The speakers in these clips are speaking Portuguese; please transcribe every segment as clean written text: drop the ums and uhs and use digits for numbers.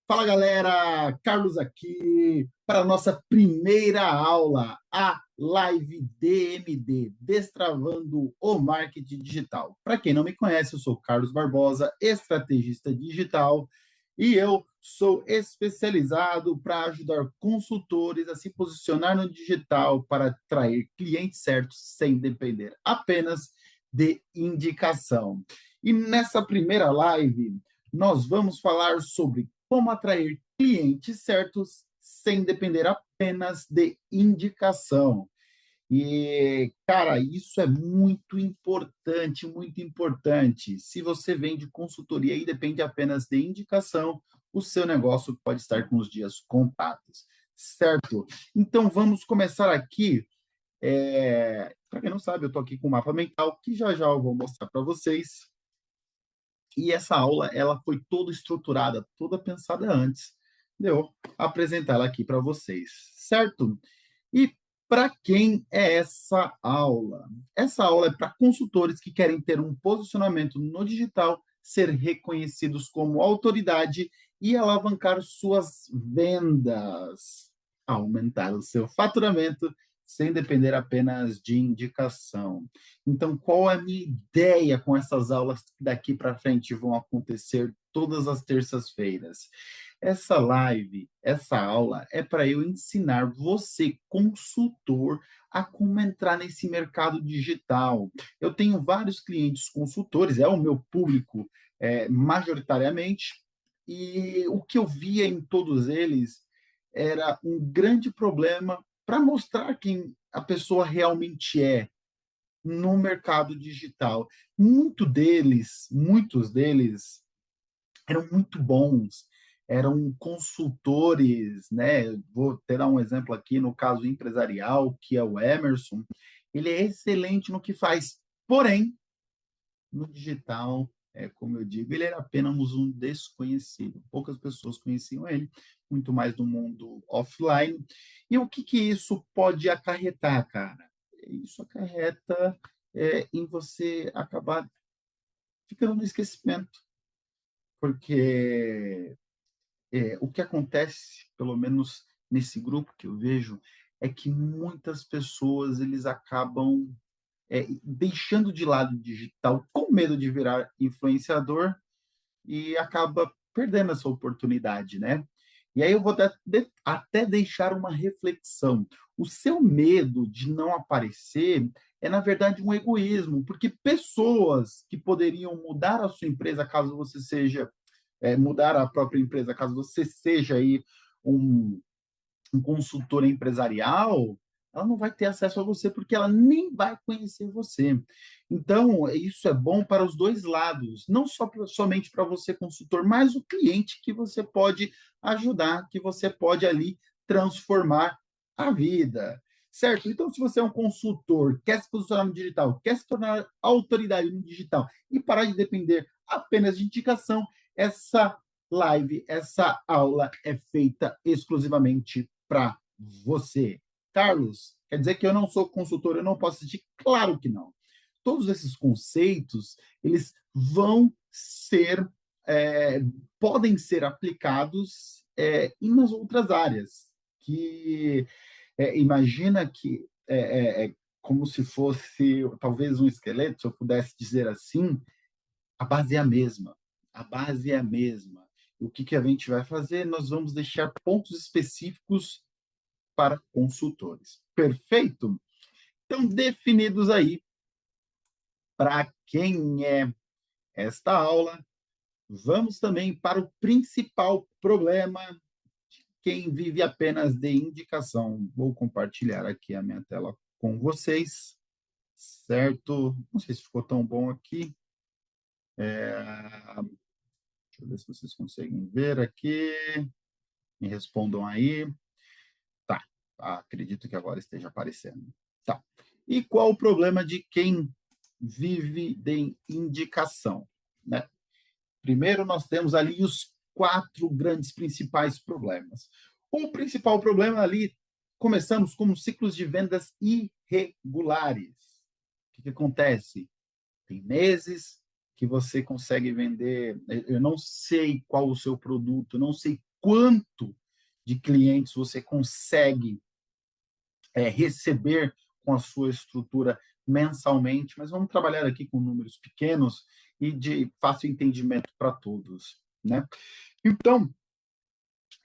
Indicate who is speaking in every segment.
Speaker 1: Fala galera, Carlos aqui para a nossa primeira aula, a Live DMD, Destravando o Marketing Digital. Para quem não me conhece, eu sou Carlos Barbosa, estrategista digital, e eu sou especializado para ajudar consultores a se posicionar no digital para atrair clientes certos sem depender apenas de indicação. E nessa primeira live, nós vamos falar sobre como atrair clientes certos sem depender apenas de indicação. E, cara, isso é muito importante, muito importante. Se você vende consultoria e depende apenas de indicação, o seu negócio pode estar com os dias contados, certo? Então, vamos começar aqui. Para quem não sabe, eu estou aqui com o mapa mental, que já já eu vou mostrar para vocês. E essa aula, ela foi toda estruturada, toda pensada antes de eu apresentar ela aqui para vocês, certo? E para quem é essa aula? Essa aula é para consultores que querem ter um posicionamento no digital, ser reconhecidos como autoridade e alavancar suas vendas, aumentar o seu faturamento sem depender apenas de indicação. Então, qual é a minha ideia com essas aulas que daqui para frente vão acontecer todas as terças-feiras? Essa live, essa aula é para eu ensinar você, consultor, a como entrar nesse mercado digital. Eu tenho vários clientes consultores, é o meu público majoritariamente, e o que eu via em todos eles era um grande problema para mostrar quem a pessoa realmente é no mercado digital. Muitos deles eram muito bons, eram consultores, né? Vou ter dar um exemplo aqui no caso empresarial, que é o Emerson. Ele é excelente no que faz, porém, no digital, como eu digo, ele era apenas um desconhecido. Poucas pessoas conheciam ele, muito mais no mundo offline. E o que, que isso pode acarretar, cara? Isso acarreta em você acabar ficando no esquecimento, porque o que acontece, pelo menos nesse grupo que eu vejo, é que muitas pessoas eles acabam deixando de lado o digital com medo de virar influenciador e acaba perdendo essa oportunidade, né? E aí eu vou até deixar uma reflexão. O seu medo de não aparecer é, na verdade, um egoísmo, porque pessoas que poderiam mudar a sua empresa caso você seja mudar a própria empresa, caso você seja aí um, um consultor empresarial, ela não vai ter acesso a você porque ela nem vai conhecer você. Então, isso é bom para os dois lados, não somente para você, consultor, mas o cliente que você pode ajudar, que você pode ali transformar a vida. Certo? Então, se você é um consultor, quer se posicionar no digital, quer se tornar autoridade no digital e parar de depender apenas de indicação, essa live, essa aula é feita exclusivamente para você. Carlos, quer dizer que eu não sou consultor, eu não posso assistir? Claro que não. Todos esses conceitos, eles vão ser, é, podem ser aplicados em umas outras áreas, que imagina que como se fosse talvez um esqueleto, se eu pudesse dizer assim, a base é a mesma. A base é a mesma. O que, que a gente vai fazer? Nós vamos deixar pontos específicos para consultores. Perfeito? Então, definidos aí para quem é esta aula, vamos também para o principal problema de quem vive apenas de indicação. Vou compartilhar aqui a minha tela com vocês, certo? Não sei se ficou tão bom aqui. Deixa eu ver se vocês conseguem ver aqui. Me respondam aí. Tá, acredito que agora esteja aparecendo. Tá. E qual o problema de quem vive de indicação, né? Primeiro, nós temos ali os quatro grandes principais problemas. O principal problema ali, começamos com ciclos de vendas irregulares. O que, que acontece? Tem meses que você consegue vender, eu não sei qual o seu produto, não sei quanto de clientes você consegue receber com a sua estrutura mensalmente, mas vamos trabalhar aqui com números pequenos e de fácil entendimento para todos, né? Então,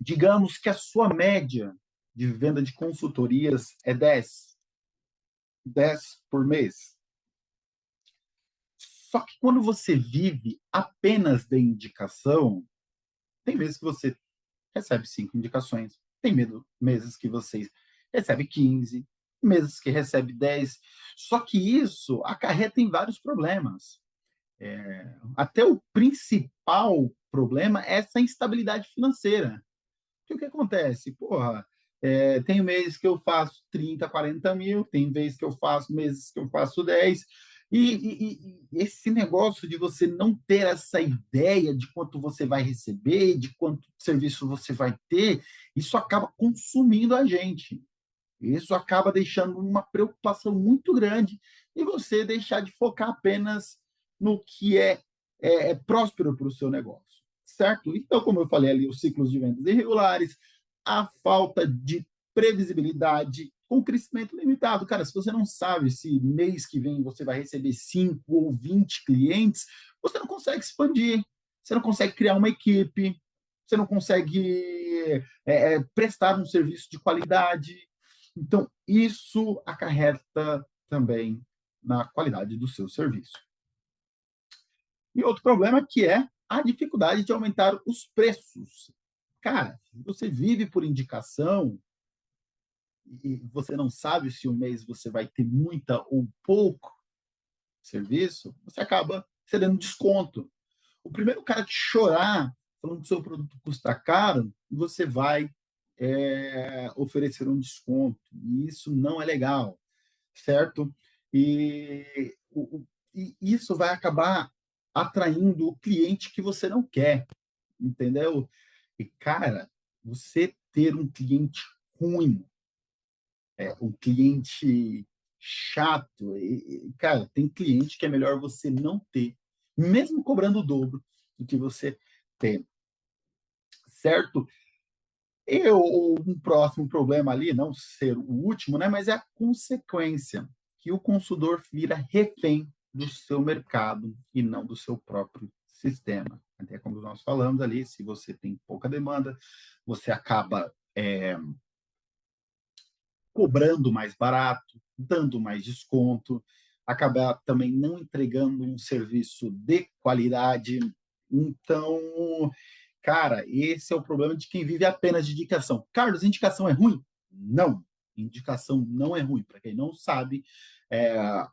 Speaker 1: digamos que a sua média de venda de consultorias é 10 por mês. Só que quando você vive apenas de indicação, tem meses que você recebe 5 indicações, tem meses que você recebe 15, meses que recebe 10. Só que isso acarreta em vários problemas. Até o principal problema é essa instabilidade financeira. Porque o que acontece? Porra, tem mês que eu faço 30, 40 mil, tem meses que eu faço 10. E esse negócio de você não ter essa ideia de quanto você vai receber, de quanto serviço você vai ter, isso acaba consumindo a gente. Isso acaba deixando uma preocupação muito grande e você deixar de focar apenas no que é próspero para o seu negócio, certo? Então, como eu falei ali, os ciclos de vendas irregulares, a falta de previsibilidade, com crescimento limitado. Cara, se você não sabe se mês que vem você vai receber 5 ou 20 clientes, você não consegue expandir, você não consegue criar uma equipe, você não consegue prestar um serviço de qualidade. Então, isso acarreta também na qualidade do seu serviço. E outro problema que é a dificuldade de aumentar os preços. Cara, você vive por indicação e você não sabe se um mês você vai ter muita ou pouco serviço, você acaba cedendo desconto. O primeiro cara que chorar falando que o seu produto custa caro, você vai oferecer um desconto. E isso não é legal, certo? E, e isso vai acabar atraindo o cliente que você não quer, entendeu? E, cara, você ter um cliente ruim, um cliente chato, cara, tem cliente que é melhor você não ter, mesmo cobrando o dobro do que você tem, certo? E um próximo problema ali, não ser o último, né, mas é a consequência, que o consumidor vira refém do seu mercado e não do seu próprio sistema. Até como nós falamos ali, se você tem pouca demanda, você acaba cobrando mais barato, dando mais desconto, acaba também não entregando um serviço de qualidade. Então, cara, esse é o problema de quem vive apenas de indicação. Carlos, indicação é ruim? Não. Indicação não é ruim. Para quem não sabe,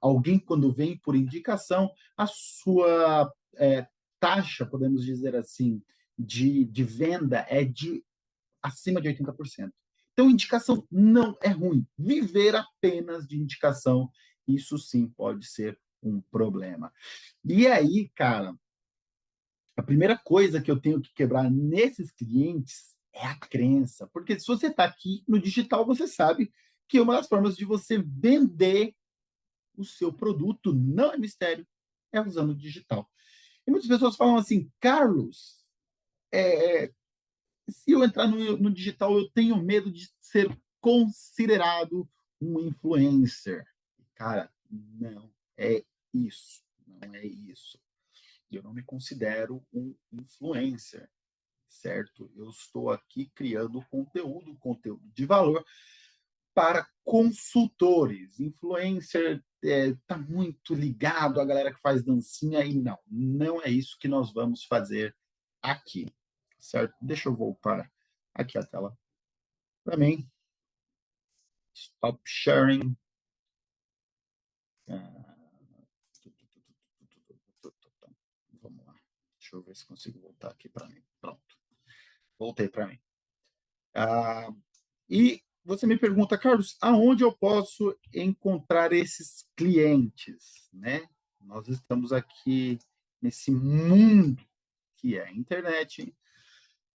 Speaker 1: alguém, quando vem por indicação, a sua taxa, podemos dizer assim, de venda é de acima de 80%. Então, indicação não é ruim. Viver apenas de indicação, isso sim pode ser um problema. E aí, cara, a primeira coisa que eu tenho que quebrar nesses clientes é a crença. Porque se você está aqui no digital, você sabe que uma das formas de você vender o seu produto não é mistério, é usando o digital. E muitas pessoas falam assim, Carlos, se eu entrar no digital, eu tenho medo de ser considerado um influencer. Cara, não é isso. Não é isso. Eu não me considero um influencer, certo? Eu estou aqui criando conteúdo de valor para consultores. Influencer está muito ligado à galera que faz dancinha e não é isso que nós vamos fazer aqui, certo? Deixa eu voltar aqui a tela para mim. Stop sharing. Vamos lá. Deixa eu ver se consigo voltar aqui para mim. Pronto. Voltei para mim. E você me pergunta, Carlos, aonde eu posso encontrar esses clientes, né? Nós estamos aqui nesse mundo que é a internet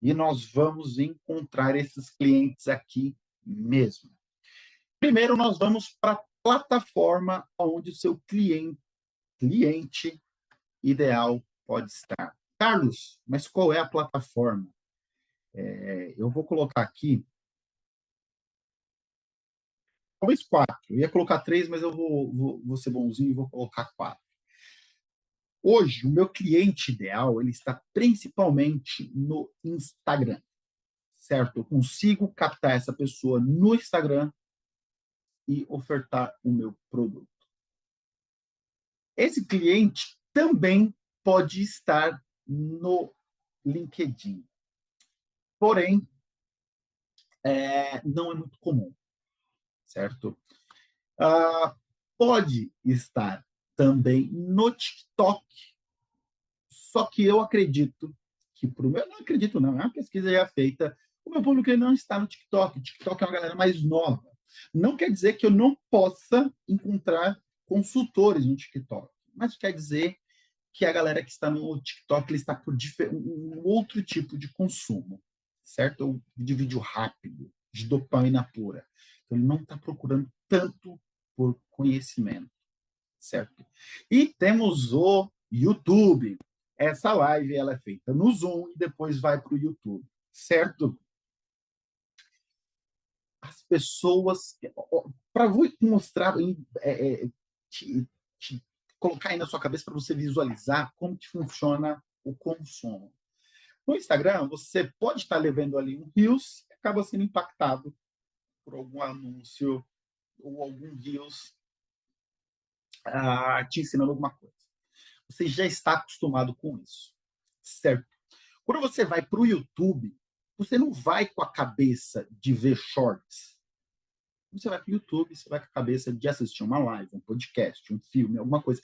Speaker 1: e nós vamos encontrar esses clientes aqui mesmo. Primeiro, nós vamos para a plataforma onde o seu cliente ideal pode estar. Carlos, mas qual é a plataforma? Eu vou colocar aqui, talvez 4. Eu ia colocar 3, mas eu vou ser bonzinho e vou colocar 4. Hoje, o meu cliente ideal, ele está principalmente no Instagram, certo? Eu consigo captar essa pessoa no Instagram e ofertar o meu produto. Esse cliente também pode estar no LinkedIn. Porém, não é muito comum, certo? Pode estar também no TikTok, só que eu acredito que, para o meu, não acredito não, é uma pesquisa já feita, o meu público não está no TikTok. O TikTok é uma galera mais nova. Não quer dizer que eu não possa encontrar consultores no TikTok, mas quer dizer que a galera que está no TikTok ele está por um outro tipo de consumo, certo? De vídeo rápido, de dopamina pura. Então, ele não está procurando tanto por conhecimento, certo? E temos o YouTube. Essa live ela é feita no Zoom e depois vai para o YouTube, certo? As pessoas, para mostrar, te, te colocar aí na sua cabeça para você visualizar como que funciona o consumo. No Instagram, você pode estar levando ali um Reels e acaba sendo impactado por algum anúncio ou algum Reels te ensinando alguma coisa. Você já está acostumado com isso, certo? Quando você vai para o YouTube, você não vai com a cabeça de ver shorts. Você vai para o YouTube, você vai com a cabeça de assistir uma live, um podcast, um filme, alguma coisa.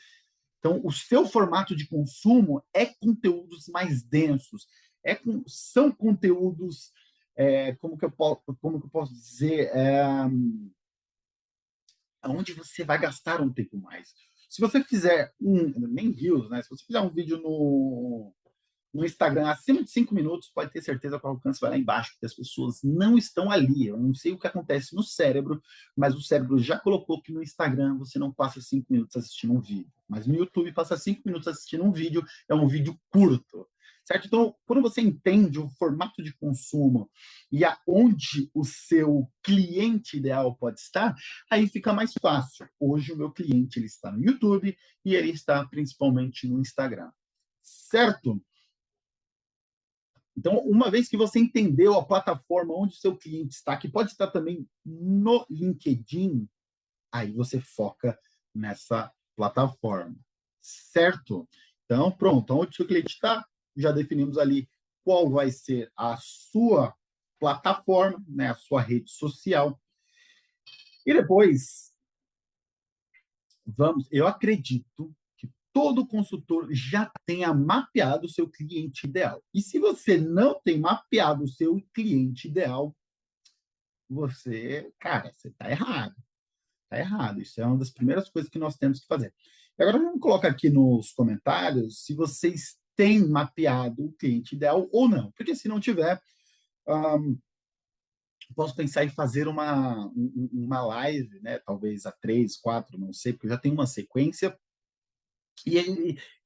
Speaker 1: Então, o seu formato de consumo é conteúdos mais densos, são conteúdos, como que eu posso dizer, onde você vai gastar um tempo mais. Se você fizer nem Reels, né? Se você fizer um vídeo no Instagram acima de 5 minutos, pode ter certeza que o alcance vai lá embaixo, porque as pessoas não estão ali. Eu não sei o que acontece no cérebro, mas o cérebro já colocou que no Instagram você não passa 5 minutos assistindo um vídeo. Mas no YouTube passa 5 minutos assistindo um vídeo, é um vídeo curto. Certo? Então, quando você entende o formato de consumo e aonde o seu cliente ideal pode estar, aí fica mais fácil. Hoje o meu cliente ele está no YouTube e ele está principalmente no Instagram. Certo? Então, uma vez que você entendeu a plataforma onde o seu cliente está, que pode estar também no LinkedIn, aí você foca nessa plataforma, certo? Então, pronto, onde o seu cliente está, já definimos ali qual vai ser a sua plataforma, né, a sua rede social. E depois, eu acredito que todo consultor já tenha mapeado o seu cliente ideal. E se você não tem mapeado o seu cliente ideal, você está errado. Está errado. Isso é uma das primeiras coisas que nós temos que fazer. E agora vamos colocar aqui nos comentários se vocês têm mapeado o cliente ideal ou não. Porque se não tiver, posso pensar em fazer uma live, né? Talvez a 3, 4, não sei, porque já tem uma sequência. E,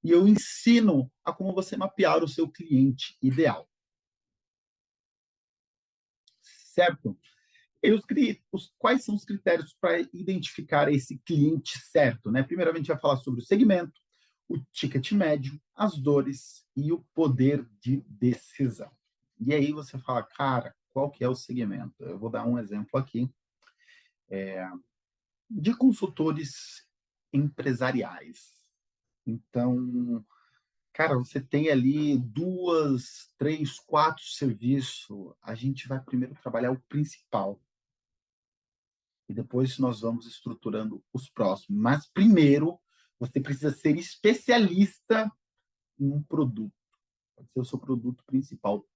Speaker 1: e eu ensino a como você mapear o seu cliente ideal. Certo? Quais são os critérios para identificar esse cliente certo? Né? Primeiramente, vai falar sobre o segmento, o ticket médio, as dores e o poder de decisão. E aí você fala, cara, qual que é o segmento? Eu vou dar um exemplo aqui de consultores empresariais. Então, cara, você tem ali 2, 3, 4 serviços. A gente vai primeiro trabalhar o principal e depois nós vamos estruturando os próximos. Mas primeiro, você precisa ser especialista em um produto. Pode ser o seu produto principal.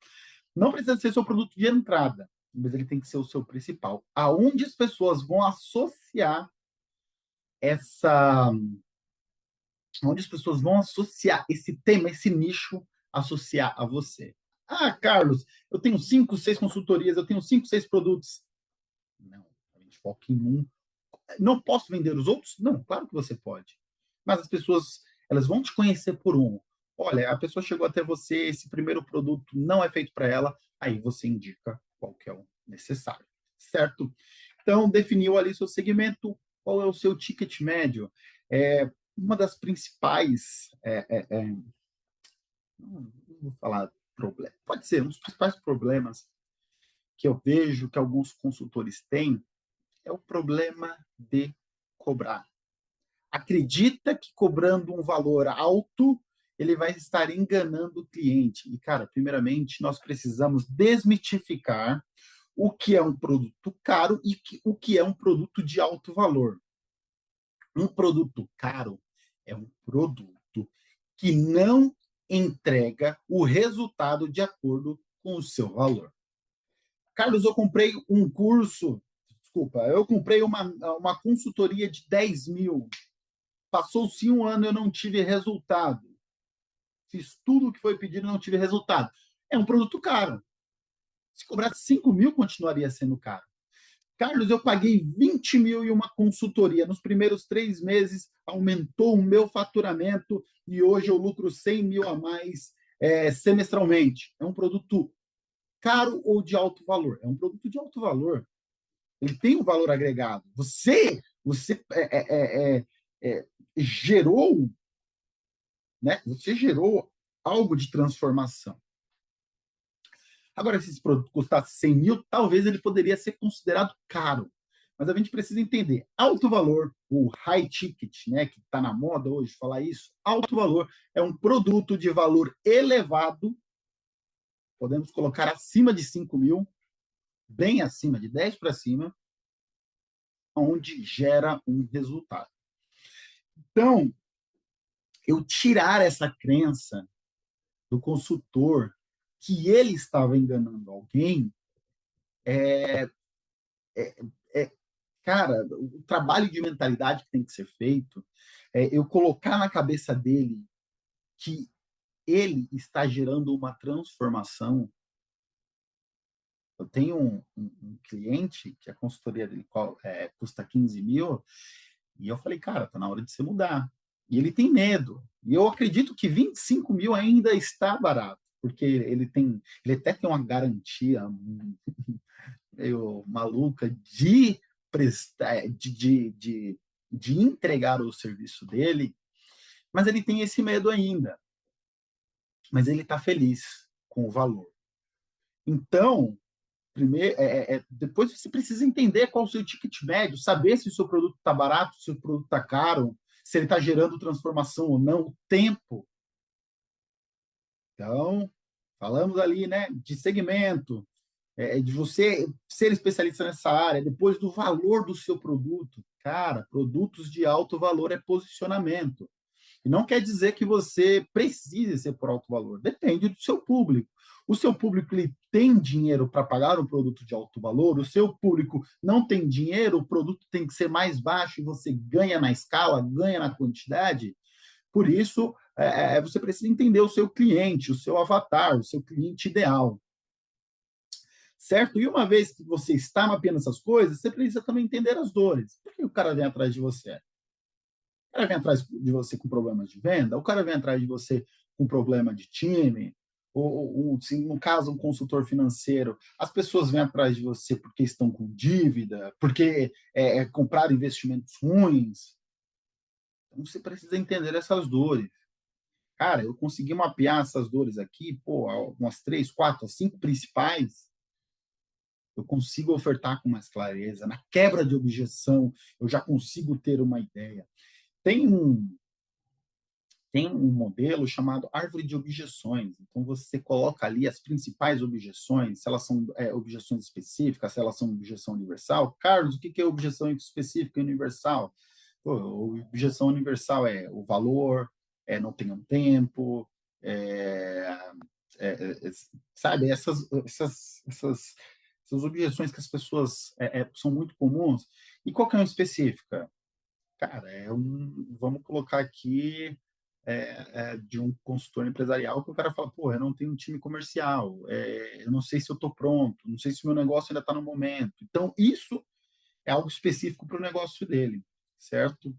Speaker 1: Não precisa ser seu produto de entrada, mas ele tem que ser o seu principal. Aonde as pessoas vão associar essa. Onde as pessoas vão associar esse tema, esse nicho, associar a você. Ah, Carlos, eu tenho 5, 6 consultorias, eu tenho 5, 6 produtos. Não, a gente foca em um. Não posso vender os outros? Não, claro que você pode. Mas as pessoas, elas vão te conhecer por um. Olha, a pessoa chegou até você, esse primeiro produto não é feito para ela, aí você indica qual que é o necessário, certo? Então, definiu ali seu segmento, qual é o seu ticket médio. Uma das principais, não vou falar problema, pode ser, um dos principais problemas que eu vejo que alguns consultores têm é o problema de cobrar. Acredita que cobrando um valor alto, ele vai estar enganando o cliente. E, cara, primeiramente, nós precisamos desmitificar o que é um produto caro e o que é um produto de alto valor. Um produto caro é um produto que não entrega o resultado de acordo com o seu valor. Carlos, eu comprei um curso, desculpa, eu comprei uma consultoria de 10 mil. Passou-se um ano, eu não tive resultado. Fiz tudo o que foi pedido e não tive resultado. É um produto caro. Se cobrasse 5 mil, continuaria sendo caro. Carlos, eu paguei 20 mil em uma consultoria. Nos primeiros 3 meses, aumentou o meu faturamento e hoje eu lucro 100 mil a mais semestralmente. É um produto caro ou de alto valor? É um produto de alto valor. Ele tem um valor agregado. Você gerou, né? Você gerou algo de transformação. Agora, se esse produto custasse 100 mil, talvez ele poderia ser considerado caro. Mas a gente precisa entender, alto valor, o high ticket, né, que está na moda hoje falar isso, alto valor é um produto de valor elevado, podemos colocar acima de 5 mil, bem acima de 10 para cima, onde gera um resultado. Então, eu tirar essa crença do consultor que ele estava enganando alguém, é, é, cara, o trabalho de mentalidade que tem que ser feito é eu colocar na cabeça dele que ele está gerando uma transformação. Eu tenho um cliente que a consultoria dele custa 15 mil, e eu falei, cara, tá na hora de você mudar. E ele tem medo. E eu acredito que 25 mil ainda está barato, porque ele até tem uma garantia meio maluca de prestar, de entregar o serviço dele, mas ele tem esse medo ainda. Mas ele está feliz com o valor. Então, primeiro, depois você precisa entender qual o seu ticket médio, saber se o seu produto está barato, se o seu produto está caro, se ele está gerando transformação ou não, o tempo. Então, falamos ali, né, de segmento, de você ser especialista nessa área, depois do valor do seu produto. Cara, produtos de alto valor é posicionamento. E não quer dizer que você precise ser por alto valor. Depende do seu público. O seu público ele tem dinheiro para pagar um produto de alto valor, o seu público não tem dinheiro, o produto tem que ser mais baixo e você ganha na escala, ganha na quantidade. Por isso, você precisa entender o seu cliente, o seu avatar, o seu cliente ideal. Certo? E uma vez que você está mapeando essas coisas, você precisa também entender as dores. Por que o cara vem atrás de você? O cara vem atrás de você com problemas de venda, o cara vem atrás de você com problema de time, ou se no caso um consultor financeiro, as pessoas vêm atrás de você porque estão com dívida, porque compraram investimentos ruins. Então você precisa entender essas dores. Cara, eu consegui mapear essas dores aqui, pô, umas 3, 4, 5 principais, eu consigo ofertar com mais clareza. Na quebra de objeção, eu já consigo ter uma ideia. Tem um, tem um modelo chamado árvore de objeções. Então, você coloca ali as principais objeções, se elas são objeções específicas, se elas são objeção universal. Carlos, o que é objeção específica e universal? Pô, objeção universal é o valor, não tem um tempo, sabe? Essas objeções que as pessoas são muito comuns. E qual que é uma específica? Cara, vamos colocar aqui de um consultor empresarial que o cara fala, pô, eu não tenho um time comercial, eu não sei se eu estou pronto, não sei se o meu negócio ainda está no momento. Então, isso é algo específico para o negócio dele, certo?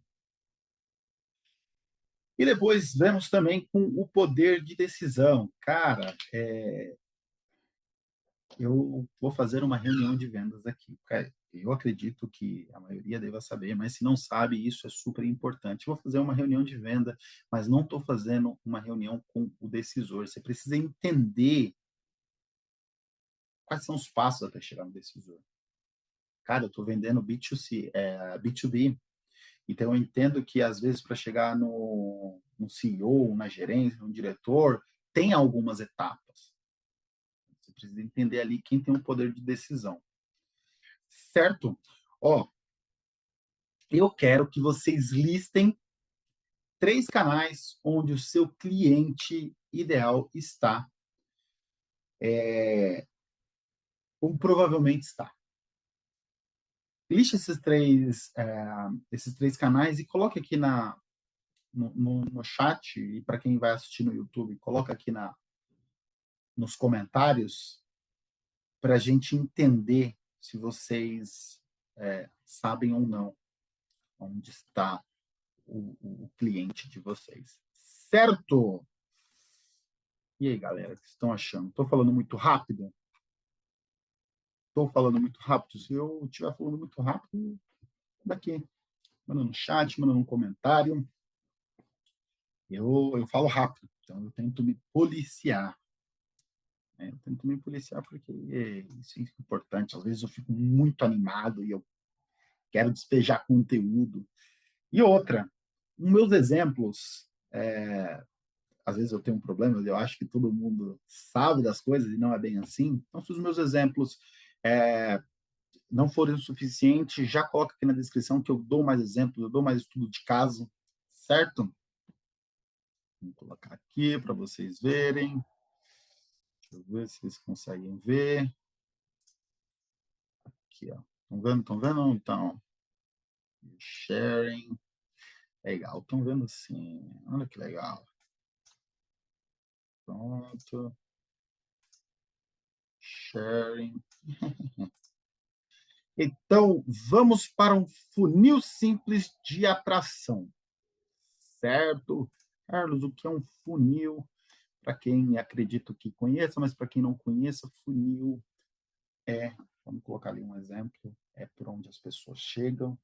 Speaker 1: E depois vemos também com o poder de decisão. Cara, eu vou fazer uma reunião de vendas aqui. Cara, eu acredito que a maioria deva saber, mas se não sabe, isso é super importante. Vou fazer uma reunião de venda, mas não estou fazendo uma reunião com o decisor. Você precisa entender quais são os passos até chegar no decisor. Cara, eu estou vendendo B2C, B2B, então eu entendo que às vezes para chegar no CEO, na gerência, no diretor, tem algumas etapas. Você precisa entender ali quem tem o poder de decisão. Certo? Ó, eu quero que vocês listem 3 canais onde o seu cliente ideal está, ou provavelmente está. Liste esses três canais e coloque aqui no chat, e para quem vai assistir no YouTube, coloca aqui nos comentários para a gente entender se vocês sabem ou não onde está o cliente de vocês. Certo? E aí, galera, o que vocês estão achando? Estou falando muito rápido? Estou falando muito rápido? Se eu estiver falando muito rápido, daqui, manda no chat, manda no comentário. Eu falo rápido, então eu tento me policiar. Né? Eu tento me policiar porque isso é importante. Às vezes eu fico muito animado e eu quero despejar conteúdo. E outra, os meus exemplos, às vezes eu tenho um problema, eu acho que todo mundo sabe das coisas e não é bem assim. Então, se os meus exemplos não forem o suficiente, já coloca aqui na descrição que eu dou mais exemplos, eu dou mais estudo de caso, certo? Vou colocar aqui para vocês verem. Deixa eu ver se vocês conseguem ver. Aqui, ó. Estão vendo? Estão vendo? Então, sharing. Legal, estão vendo sim. Olha que legal. Pronto. Sharing. Então, vamos para um funil simples de atração. Certo? Carlos, o que é um funil? Para quem acredito que conheça, mas para quem não conheça, funil vamos colocar ali um exemplo, é por onde as pessoas chegam,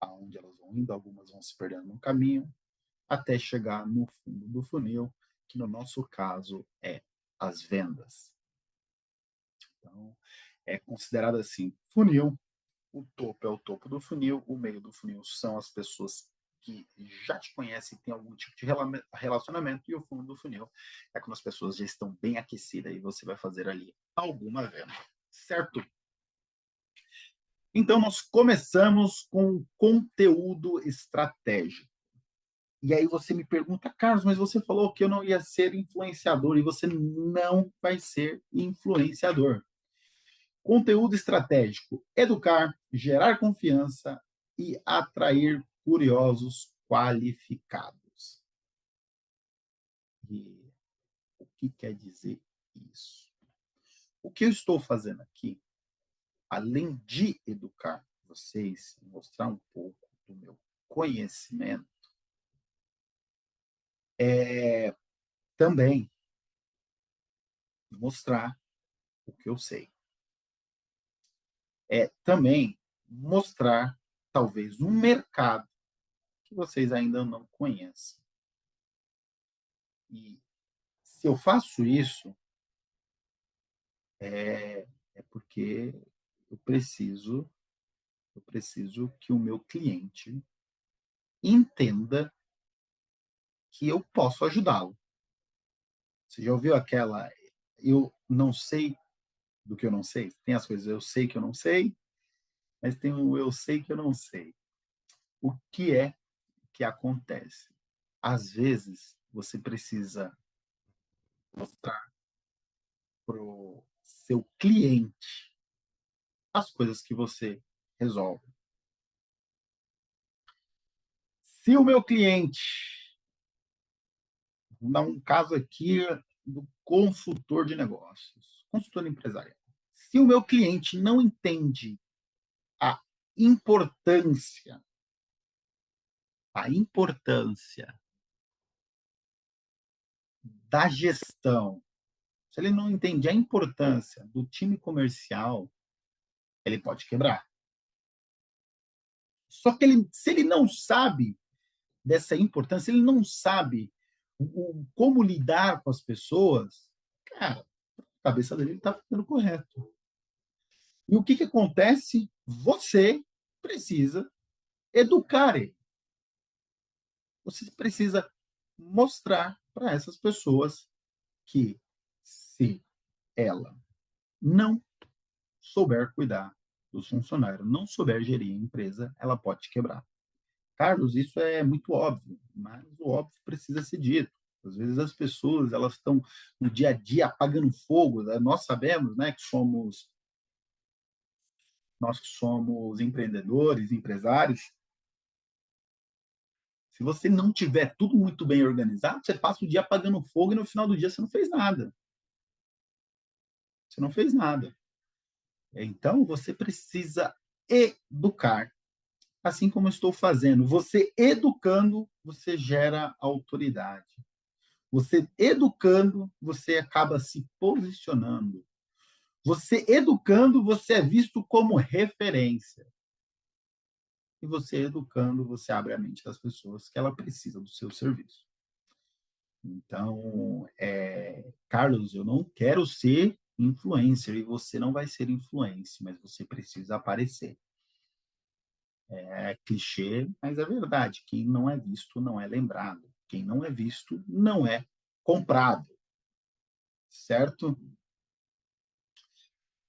Speaker 1: aonde elas vão indo, algumas vão se perdendo no caminho, até chegar no fundo do funil, que no nosso caso é as vendas. Então, é considerado assim, funil, o topo é o topo do funil, o meio do funil são as pessoas que já te conhecem, tem algum tipo de relacionamento, e o fundo do funil é quando as pessoas já estão bem aquecidas e você vai fazer ali alguma venda. Certo? Então, nós começamos com conteúdo estratégico. E aí você me pergunta, Carlos, mas você falou que eu não ia ser influenciador, e você não vai ser influenciador. Conteúdo estratégico: educar, gerar confiança e atrair curiosos qualificados. E o que quer dizer isso? O que eu estou fazendo aqui, além de educar vocês, mostrar um pouco do meu conhecimento, é também mostrar o que eu sei. É também mostrar, talvez, um mercado que vocês ainda não conhecem. E se eu faço isso, é porque eu preciso que o meu cliente entenda que eu posso ajudá-lo. Você já ouviu aquela eu não sei do que eu não sei? Tem as coisas eu sei que eu não sei, mas tem o eu sei que eu não sei. O que é que acontece? Às vezes, você precisa mostrar para o seu cliente as coisas que você resolve. Se o meu cliente, vamos dar um caso aqui do consultor de negócios, consultor empresarial. Se o meu cliente não entende a importância a importância da gestão, se ele não entende a importância do time comercial, ele pode quebrar. Só que se ele não sabe dessa importância, ele não sabe como lidar com as pessoas, cara, a cabeça dele está ficando correto. E o que acontece? Você precisa educar ele. Você precisa mostrar para essas pessoas que se ela não souber cuidar dos funcionários, não souber gerir a empresa, ela pode quebrar. Carlos, isso é muito óbvio, mas o óbvio precisa ser dito. Às vezes as pessoas elas estão no dia a dia apagando fogo. Né? Nós sabemos, né, que nós que somos empreendedores, empresários. Se você não tiver tudo muito bem organizado, você passa o dia apagando fogo e no final do dia você não fez nada. Você não fez nada. Então você precisa educar, assim como eu estou fazendo. Você educando, você gera autoridade. Você educando, você acaba se posicionando. Você educando, você é visto como referência. E você educando, você abre a mente das pessoas que ela precisa do seu serviço. Então, Carlos, eu não quero ser influencer e você não vai ser influencer, mas você precisa aparecer. É clichê, mas é verdade. Quem não é visto não é lembrado. Quem não é visto não é comprado, certo?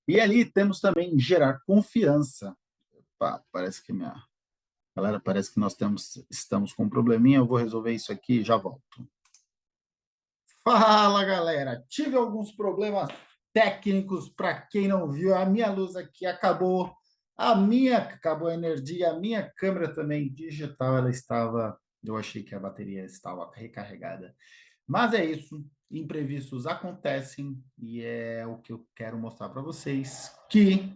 Speaker 1: E ali temos também gerar confiança. Pá, parece que minha galera, parece que estamos com um probleminha. Eu vou resolver isso aqui e já volto. Fala, galera! Tive alguns problemas técnicos. Para quem não viu, a minha luz aqui acabou, acabou a energia, a minha câmera também digital, eu achei que a bateria estava recarregada. Mas é isso, imprevistos acontecem e é o que eu quero mostrar para vocês, que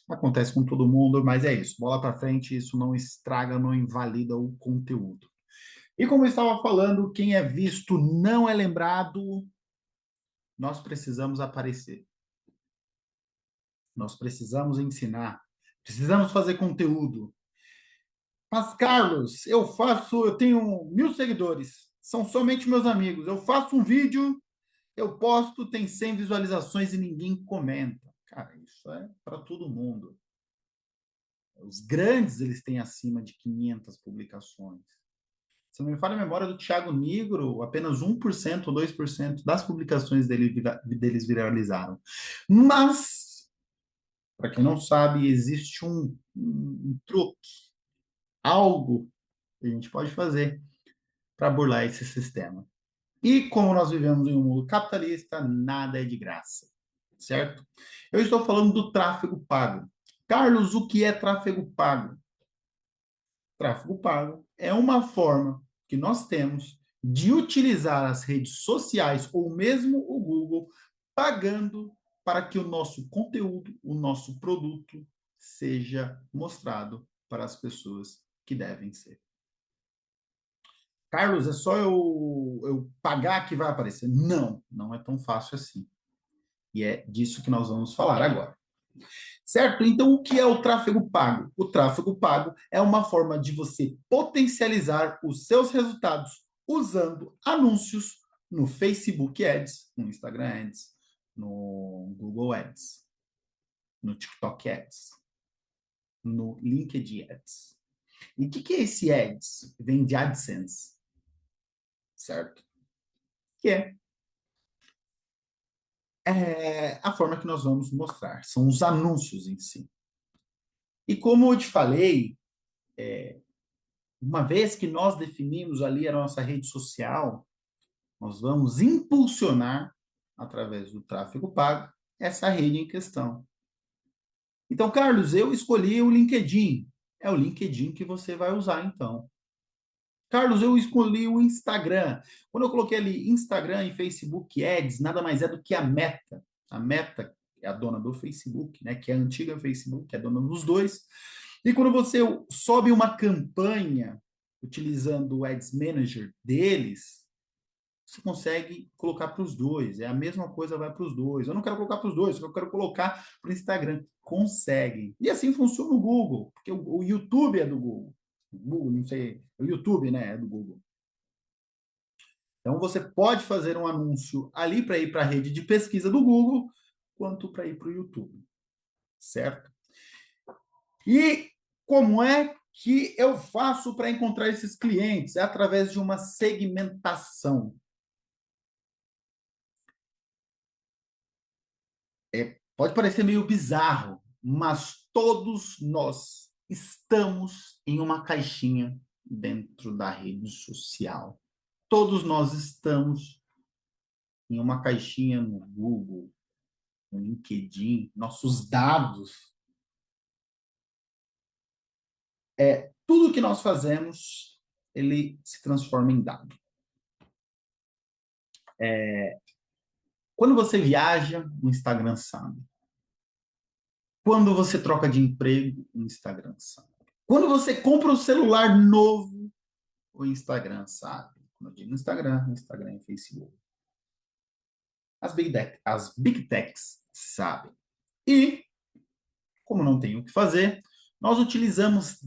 Speaker 1: acontece com todo mundo, mas é isso, bola para frente, isso não estraga, não invalida o conteúdo. E como eu estava falando, quem é visto não é lembrado, nós precisamos aparecer. Nós precisamos ensinar, precisamos fazer conteúdo. Mas, Carlos, eu tenho 1.000 seguidores, são somente meus amigos. Eu faço um vídeo, eu posto, tem 100 visualizações e ninguém comenta. Cara, isso é para todo mundo. Os grandes, eles têm acima de 500 publicações. Se não me falha a memória do Thiago Nigro, apenas 1% ou 2% das publicações deles viralizaram. Mas, para quem não sabe, existe um truque, algo que a gente pode fazer para burlar esse sistema. E como nós vivemos em um mundo capitalista, nada é de graça, certo? Eu estou falando do tráfego pago. Carlos, o que é tráfego pago? Tráfego pago é uma forma que nós temos de utilizar as redes sociais ou mesmo o Google pagando para que o nosso conteúdo, o nosso produto seja mostrado para as pessoas que devem ser. Carlos, é só eu pagar que vai aparecer? Não, não é tão fácil assim. E é disso que nós vamos falar agora. Certo? Então, o que é o tráfego pago? O tráfego pago é uma forma de você potencializar os seus resultados usando anúncios no Facebook Ads, no Instagram Ads, no Google Ads, no TikTok Ads, no LinkedIn Ads. E o que é esse Ads? Vem de AdSense, certo? Que é a forma que nós vamos mostrar, são os anúncios em si. E como eu te falei, uma vez que nós definimos ali a nossa rede social, nós vamos impulsionar, através do tráfego pago, essa rede em questão. Então, Carlos, eu escolhi o LinkedIn. É o LinkedIn que você vai usar, então. Carlos, eu escolhi o Instagram. Quando eu coloquei ali Instagram e Facebook Ads, nada mais é do que a Meta. A Meta é a dona do Facebook, né? Que é a antiga Facebook, que é a dona dos dois. E quando você sobe uma campanha utilizando o Ads Manager deles, você consegue colocar para os dois. É a mesma coisa, vai para os dois. Eu não quero colocar para os dois, eu quero colocar para o Instagram. Consegue. E assim funciona o Google, porque o YouTube é do Google. O Google, não sei, o YouTube, né, é do Google. Então você pode fazer um anúncio ali para ir para a rede de pesquisa do Google, quanto para ir para o YouTube, certo? E como é que eu faço para encontrar esses clientes? É através de uma segmentação. Pode parecer meio bizarro, mas todos nós estamos em uma caixinha dentro da rede social. Todos nós estamos em uma caixinha no Google, no LinkedIn, nossos dados. Tudo que nós fazemos, ele se transforma em dado. Quando você viaja, o Instagram sabe. Quando você troca de emprego, o Instagram sabe. Quando você compra um celular novo, o Instagram sabe. Quando eu digo Instagram e Facebook. As Big Techs sabem. E, como não tem o que fazer, nós utilizamos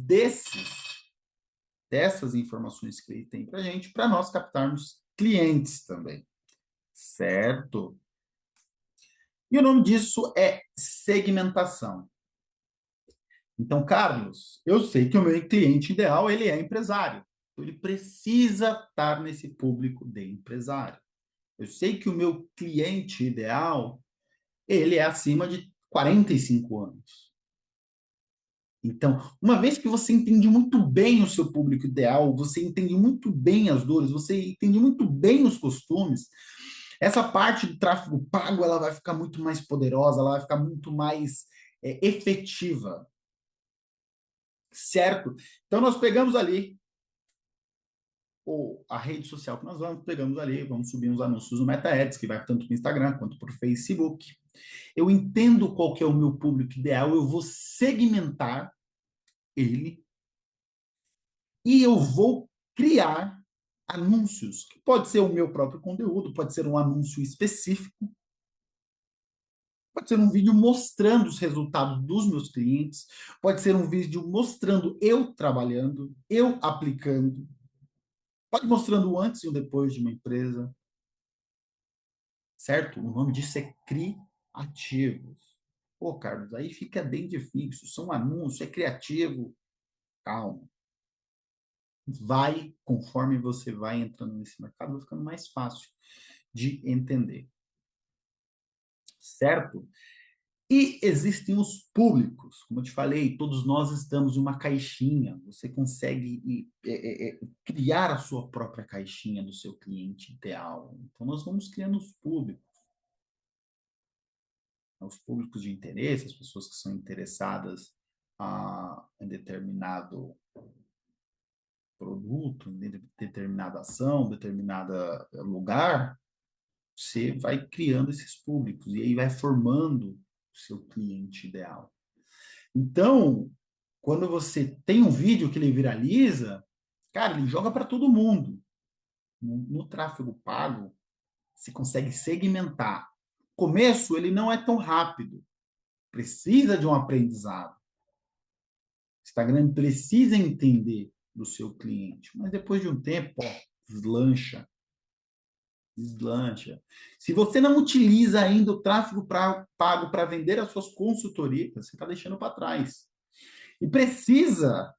Speaker 1: dessas informações que ele tem para a gente, para nós captarmos clientes também. Certo? E o nome disso é segmentação. Então, Carlos, eu sei que o meu cliente ideal, ele é empresário. Então, ele precisa estar nesse público de empresário. Eu sei que o meu cliente ideal, ele é acima de 45 anos. Então, uma vez que você entende muito bem o seu público ideal, você entende muito bem as dores, você entende muito bem os costumes, essa parte do tráfego pago, ela vai ficar muito mais poderosa, ela vai ficar muito mais efetiva, certo? Então, nós pegamos ali ou a rede social que nós pegamos ali, vamos subir uns anúncios no Meta Ads, que vai tanto para o Instagram quanto para o Facebook. Eu entendo qual que é o meu público ideal, eu vou segmentar ele e eu vou criar anúncios, que pode ser o meu próprio conteúdo, pode ser um anúncio específico, pode ser um vídeo mostrando os resultados dos meus clientes, pode ser um vídeo mostrando eu trabalhando, eu aplicando, pode mostrando o antes e o depois de uma empresa, certo? O nome disso é criativos. Pô, Carlos, aí fica bem difícil. São anúncios, é criativo. Calma. Vai, conforme você vai entrando nesse mercado, vai ficando mais fácil de entender. Certo? E existem os públicos. Como eu te falei, todos nós estamos em uma caixinha. Você consegue criar a sua própria caixinha do seu cliente ideal. Então, nós vamos criando os públicos. Os públicos de interesse, as pessoas que são interessadas em determinado produto, em determinada ação, determinado lugar, você vai criando esses públicos e aí vai formando o seu cliente ideal. Então, quando você tem um vídeo que ele viraliza, cara, ele joga para todo mundo. No tráfego pago, você consegue segmentar. Começo, ele não é tão rápido. Precisa de um aprendizado. Instagram precisa entender do seu cliente, mas depois de um tempo, ó, deslancha, deslancha. Se você não utiliza ainda o tráfego pago para vender as suas consultorias, você está deixando para trás. E precisa,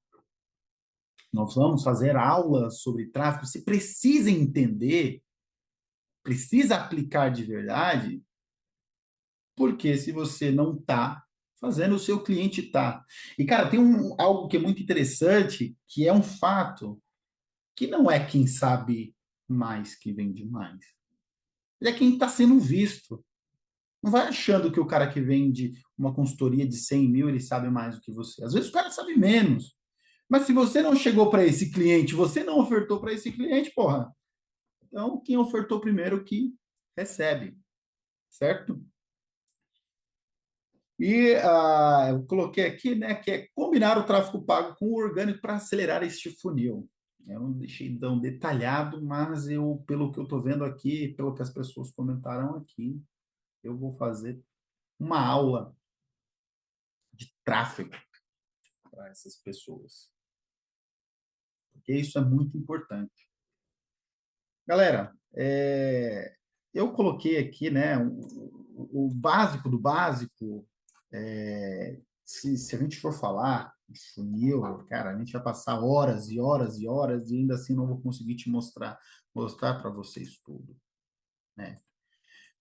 Speaker 1: nós vamos fazer aulas sobre tráfego, você precisa entender, precisa aplicar de verdade, porque se você não está fazendo, o seu cliente está. E, cara, tem algo que é muito interessante, que é um fato, que não é quem sabe mais que vende mais. Ele é quem está sendo visto. Não vai achando que o cara que vende uma consultoria de 100 mil, ele sabe mais do que você. Às vezes o cara sabe menos. Mas se você não chegou para esse cliente, você não ofertou para esse cliente, porra. Então, quem ofertou primeiro que recebe, certo? E eu coloquei aqui, né, que é combinar o tráfego pago com o orgânico para acelerar este funil. Eu não deixei tão detalhado, mas eu, pelo que eu estou vendo aqui, pelo que as pessoas comentaram aqui, eu vou fazer uma aula de tráfego para essas pessoas, porque isso é muito importante. Galera, eu coloquei aqui, né, o básico do básico. Se a gente for falar de funil, cara, a gente vai passar horas e horas e horas e ainda assim não vou conseguir te mostrar para vocês tudo, né?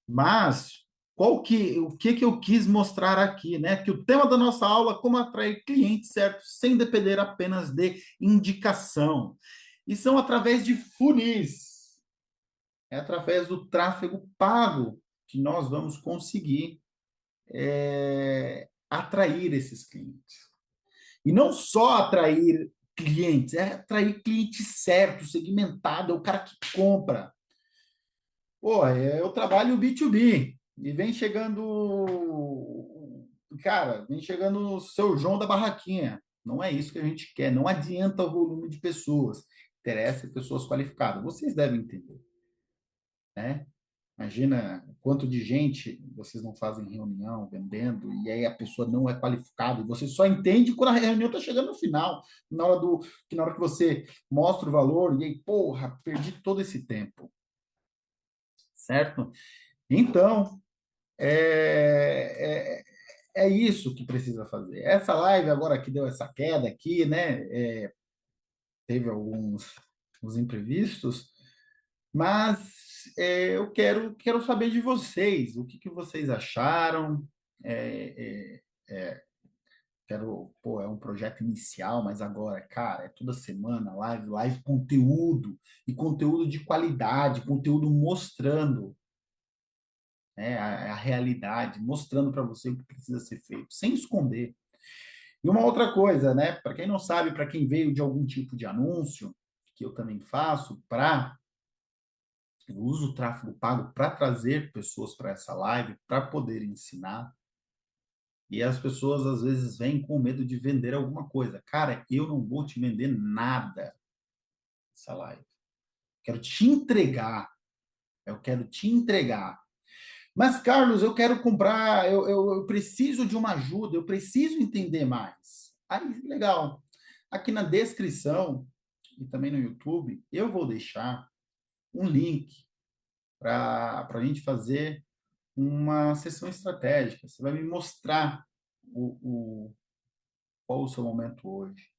Speaker 1: Mas o que eu quis mostrar aqui, né? Que o tema da nossa aula é como atrair clientes certos sem depender apenas de indicação. E são através de funis, é através do tráfego pago que nós vamos conseguir atrair esses clientes. E não só atrair clientes, é atrair cliente certo, segmentado, é o cara que compra. Pô, eu trabalho B2B e vem chegando, cara, vem chegando o seu João da barraquinha. Não é isso que a gente quer. Não adianta o volume de pessoas. Interessa pessoas qualificadas. Vocês devem entender, né? Imagina quanto de gente vocês não fazem reunião vendendo e aí a pessoa não é qualificada e você só entende quando a reunião está chegando no final, na hora que você mostra o valor e aí, porra, perdi todo esse tempo, certo? Então, é, é, é isso que precisa fazer. Essa live agora que deu essa queda aqui, né? Teve alguns imprevistos, mas eu quero saber de vocês, o que, que vocês acharam. É, pô, é um projeto inicial, mas agora, cara, é toda semana live conteúdo, e conteúdo de qualidade, conteúdo mostrando, né, a realidade, mostrando para você o que precisa ser feito, sem esconder. E uma outra coisa, né, para quem não sabe, para quem veio de algum tipo de anúncio, que eu também faço, eu uso o tráfego pago para trazer pessoas para essa live, para poder ensinar. E as pessoas às vezes vêm com medo de vender alguma coisa. Cara, eu não vou te vender nada nessa live. Quero te entregar. Eu quero te entregar. Mas, Carlos, eu quero comprar, eu preciso de uma ajuda, eu preciso entender mais. Aí, legal. Aqui na descrição e também no YouTube, eu vou deixar um link para a gente fazer uma sessão estratégica. Você vai me mostrar qual o seu momento hoje.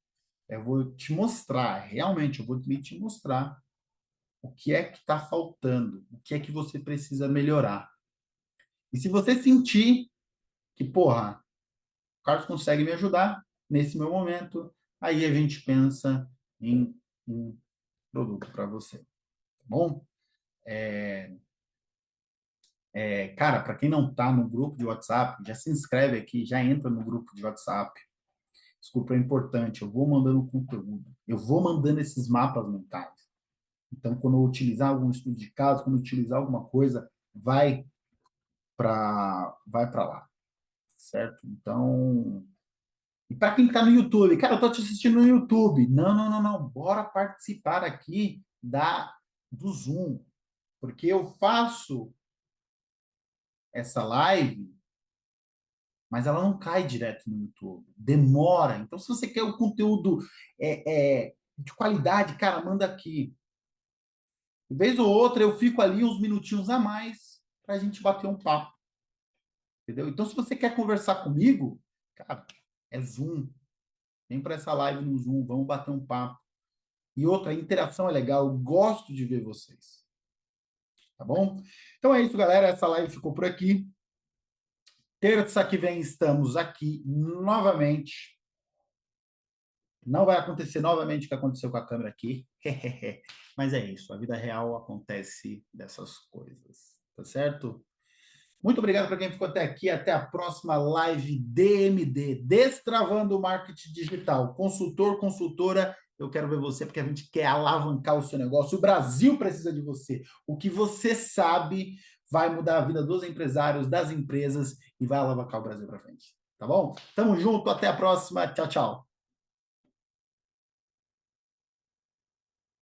Speaker 1: Eu vou te mostrar, realmente, eu vou te mostrar o que é que está faltando, o que é que você precisa melhorar. E se você sentir que, porra, o Carlos consegue me ajudar nesse meu momento, aí a gente pensa em um produto para você, tá bom? Cara, para quem não está no grupo de WhatsApp, já se inscreve aqui, já entra no grupo de WhatsApp. Desculpa, é importante, eu vou mandando conteúdo, eu vou mandando esses mapas mentais. Então, quando eu utilizar algum estudo de caso, quando eu utilizar alguma coisa, vai para lá, certo? Então, e para quem está no YouTube, cara, eu estou te assistindo no YouTube. Não, não, não, não. Bora participar aqui do Zoom, porque eu faço essa live, mas ela não cai direto no YouTube. Demora. Então, se você quer o conteúdo de qualidade, cara, manda aqui. De vez ou outra, eu fico ali uns minutinhos a mais para a gente bater um papo, entendeu? Então, se você quer conversar comigo, cara, é Zoom. Vem para essa live no Zoom, vamos bater um papo. E outra, a interação é legal, eu gosto de ver vocês. Tá bom? Então é isso, galera. Essa live ficou por aqui. Terça que vem estamos aqui novamente. Não vai acontecer novamente o que aconteceu com a câmera aqui. Mas é isso, a vida real acontece dessas coisas. Tá certo? Muito obrigado para quem ficou até aqui. Até a próxima live DMD, Destravando o Marketing Digital. Consultor, consultora, eu quero ver você porque a gente quer alavancar o seu negócio. O Brasil precisa de você. O que você sabe vai mudar a vida dos empresários, das empresas e vai alavancar o Brasil para frente. Tá bom? Tamo junto, até a próxima. Tchau, tchau.